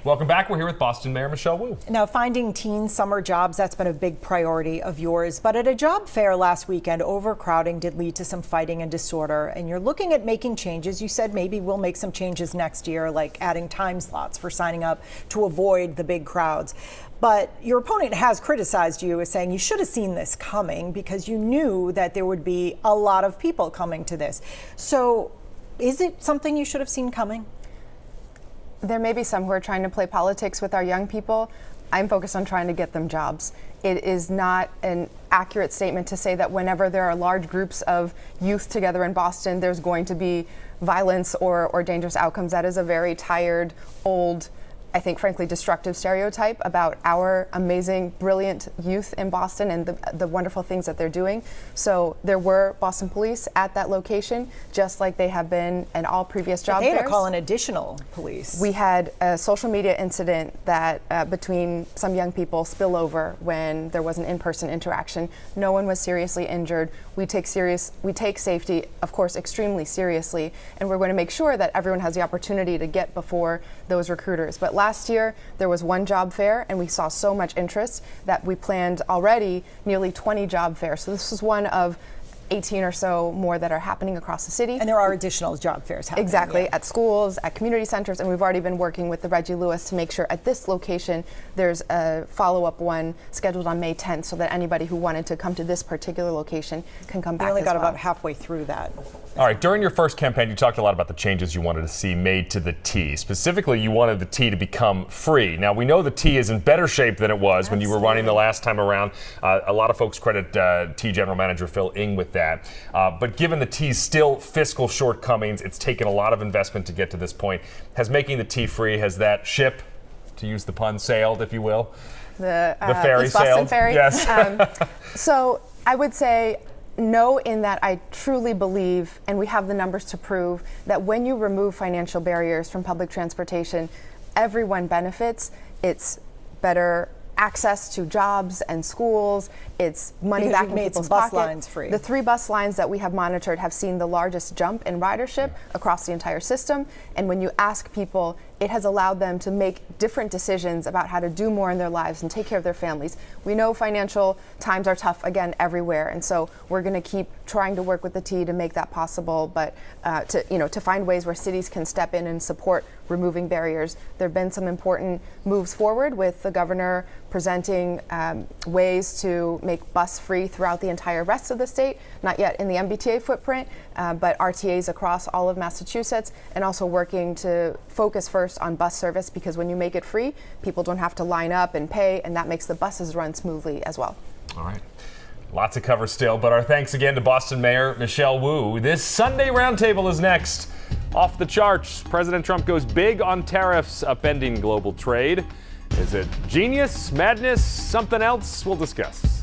Welcome back. We're here with Boston Mayor Michelle Wu. Now, finding teen summer jobs, that's been a big priority of yours. But at a job fair last weekend, overcrowding did lead to some fighting and disorder. And you're looking at making changes. You said maybe we'll make some changes next year, like adding time slots for signing up to avoid the big crowds. But your opponent has criticized you as saying you should have seen this coming because you knew that there would be a lot of people coming to this. So is it something you should have seen coming? There may be some who are trying to play politics with our young people. I'm focused on trying to get them jobs. It is not an accurate statement to say that whenever there are large groups of youth together in Boston, there's going to be violence or dangerous outcomes. That is a very tired, old, I think, frankly, destructive stereotype about our amazing, brilliant youth in Boston and the wonderful things that they're doing. So there were Boston police at that location, just like they have been in all previous job fairs. They had to call in additional police. We had a social media incident that between some young people spill over when there was an in-person interaction. No one was seriously injured. We take safety, of course, extremely seriously, and we're going to make sure that everyone has the opportunity to get before those recruiters. But last year, there was one job fair, and we saw so much interest that we planned already nearly 20 job fairs. So this is one of 18 or so more that are happening across the city. And there are additional job fairs happening. Exactly, yeah. At schools, at community centers, and we've already been working with the Reggie Lewis to make sure at this location there's a follow-up one scheduled on May 10th so that anybody who wanted to come to this particular location can come back. We only as got well. about halfway through that. All right, during your first campaign, you talked a lot about the changes you wanted to see made to the T. Specifically, you wanted the T to become free. Now, we know the T is in better shape than it was when you were running the last time around. A lot of folks credit T General Manager Phil Ing with that. But given the T's still fiscal shortcomings, it's taken a lot of investment to get to this point. Has making the T free, has that ship, to use the pun, sailed, if you will? The ferry East Boston sailed? Ferry. Yes. So I would say no, in that I truly believe, and we have the numbers to prove, that when you remove financial barriers from public transportation, everyone benefits. It's better access to jobs and schools. It's money Because back you've in made people's some bus pocket. lines free. The 3 bus lines that we have monitored have seen the largest jump in ridership across the entire system. And when you ask people, it has allowed them to make different decisions about how to do more in their lives and take care of their families. We know financial times are tough, again, everywhere. And so we're going to keep trying to work with the T to make that possible, but to find ways where cities can step in and support removing barriers. There have been some important moves forward with the governor presenting ways to make bus free throughout the entire rest of the state, not yet in the MBTA footprint, but RTAs across all of Massachusetts, and also working to focus first on bus service, because when you make it free, people don't have to line up and pay, and that makes the buses run smoothly as well. All right. Lots to cover still, but our thanks again to Boston Mayor Michelle Wu. This Sunday Roundtable is next. Off the charts, President Trump goes big on tariffs upending global trade. Is it genius, madness, something else? We'll discuss.